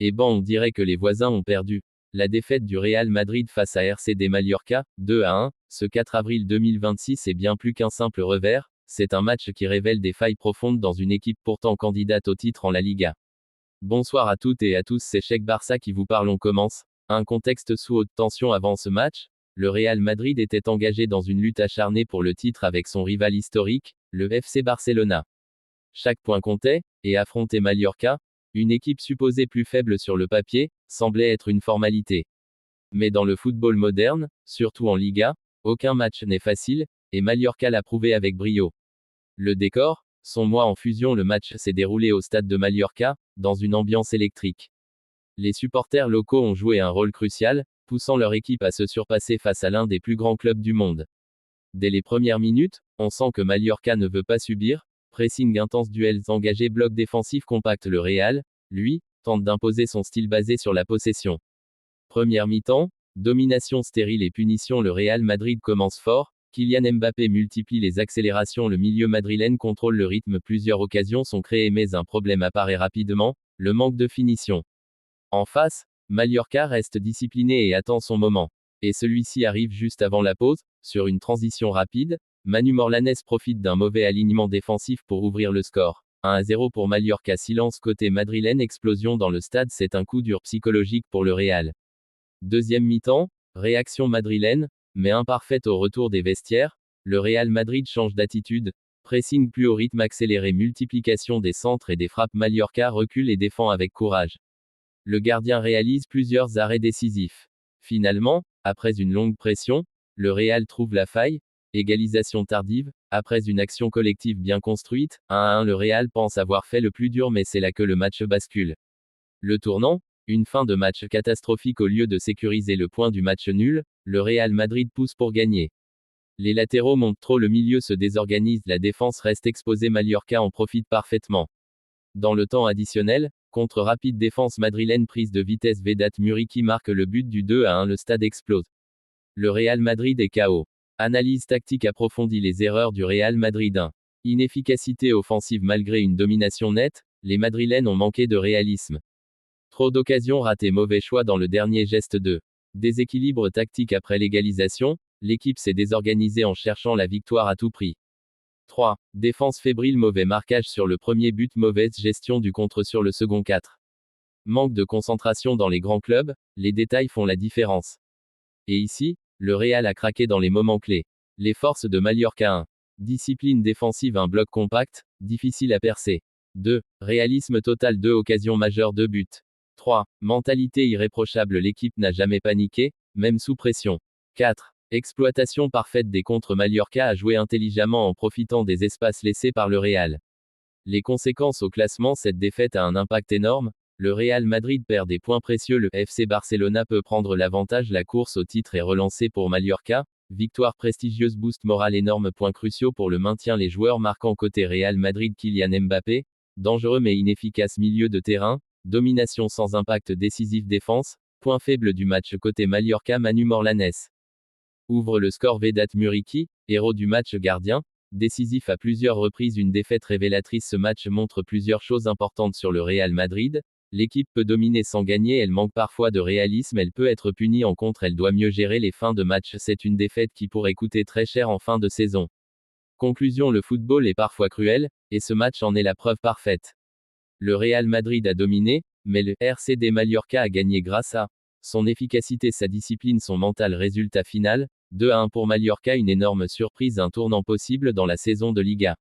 Eh ben on dirait que les voisins ont perdu. La défaite du Real Madrid face à RCD Mallorca, 2-1, ce 4 avril 2026 est bien plus qu'un simple revers, c'est un match qui révèle des failles profondes dans une équipe pourtant candidate au titre en La Liga. Bonsoir à toutes et à tous, c'est Cheikh Barça qui vous parle, on commence. Un contexte sous haute tension avant ce match. Le Real Madrid était engagé dans une lutte acharnée pour le titre avec son rival historique, le FC Barcelona. Chaque point comptait, et affronter Mallorca, une équipe supposée plus faible sur le papier, semblait être une formalité. Mais dans le football moderne, surtout en Liga, aucun match n'est facile, et Mallorca l'a prouvé avec brio. Le décor, son mois en fusion, le match s'est déroulé au stade de Mallorca, dans une ambiance électrique. Les supporters locaux ont joué un rôle crucial, poussant leur équipe à se surpasser face à l'un des plus grands clubs du monde. Dès les premières minutes, on sent que Mallorca ne veut pas subir. Pressing intense, duels engagés, bloc défensif compact. Le Real, lui, tente d'imposer son style basé sur la possession. Première mi-temps, domination stérile et punition. Le Real Madrid commence fort, Kylian Mbappé multiplie les accélérations, le milieu madrilène contrôle le rythme, plusieurs occasions sont créées mais un problème apparaît rapidement, le manque de finition. En face, Mallorca reste discipliné et attend son moment. Et celui-ci arrive juste avant la pause, sur une transition rapide. Manu Morlanes profite d'un mauvais alignement défensif pour ouvrir le score. 1-0 pour Mallorca. Silence côté madrilène, explosion dans le stade, c'est un coup dur psychologique pour le Real. Deuxième mi-temps, réaction madrilène, mais imparfaite au retour des vestiaires. Le Real Madrid change d'attitude. Pressing plus haut, rythme accéléré, multiplication des centres et des frappes. Mallorca recule et défend avec courage. Le gardien réalise plusieurs arrêts décisifs. Finalement, après une longue pression, le Real trouve la faille. Égalisation tardive, après une action collective bien construite, 1-1. Le Real pense avoir fait le plus dur, mais c'est là que le match bascule. Le tournant, une fin de match catastrophique. Au lieu de sécuriser le point du match nul, le Real Madrid pousse pour gagner. Les latéraux montent trop, le milieu se désorganise, la défense reste exposée. Mallorca en profite parfaitement. Dans le temps additionnel, contre rapide défense madrilène, prise de vitesse, Vedat Muriqi marque le but du 2-1. Le stade explose. Le Real Madrid est KO. Analyse tactique approfondie, les erreurs du Real Madrid. 1. Inefficacité offensive. Malgré une domination nette, les Madrilènes ont manqué de réalisme. Trop d'occasions ratées, mauvais choix dans le dernier geste. 2. Déséquilibre tactique. Après l'égalisation, l'équipe s'est désorganisée en cherchant la victoire à tout prix. 3. Défense fébrile, mauvais marquage sur le premier but, mauvaise gestion du contre sur le second. 4. Manque de concentration. Dans les grands clubs, les détails font la différence. Et ici, le Real a craqué dans les moments clés. Les forces de Mallorca. 1. Discipline défensive, un bloc compact, difficile à percer. 2. Réalisme total, 2 occasions majeures, 2 buts. 3. Mentalité irréprochable, l'équipe n'a jamais paniqué, même sous pression. 4. Exploitation parfaite des contres, Mallorca a joué intelligemment en profitant des espaces laissés par le Real. Les conséquences au classement, cette défaite a un impact énorme. Le Real Madrid perd des points précieux, le FC Barcelona peut prendre l'avantage, la course au titre est relancée pour Mallorca. Victoire prestigieuse, boost moral énorme, points cruciaux pour le maintien, les joueurs marquants côté Real Madrid. Kylian Mbappé, dangereux mais inefficace milieu de terrain, domination sans impact décisif, défense, point faible du match côté Mallorca. Manu Morlanes ouvre le score, Vedat Muriqi, héros du match, gardien, décisif à plusieurs reprises, une défaite révélatrice. Ce match montre plusieurs choses importantes sur le Real Madrid. L'équipe peut dominer sans gagner, elle manque parfois de réalisme, elle peut être punie en contre, elle doit mieux gérer les fins de match, c'est une défaite qui pourrait coûter très cher en fin de saison. Conclusion, le football est parfois cruel, et ce match en est la preuve parfaite. Le Real Madrid a dominé, mais le RCD Mallorca a gagné grâce à son efficacité, sa discipline, son mental. Résultat final, 2-1 pour Mallorca, une énorme surprise, un tournant possible dans la saison de Liga.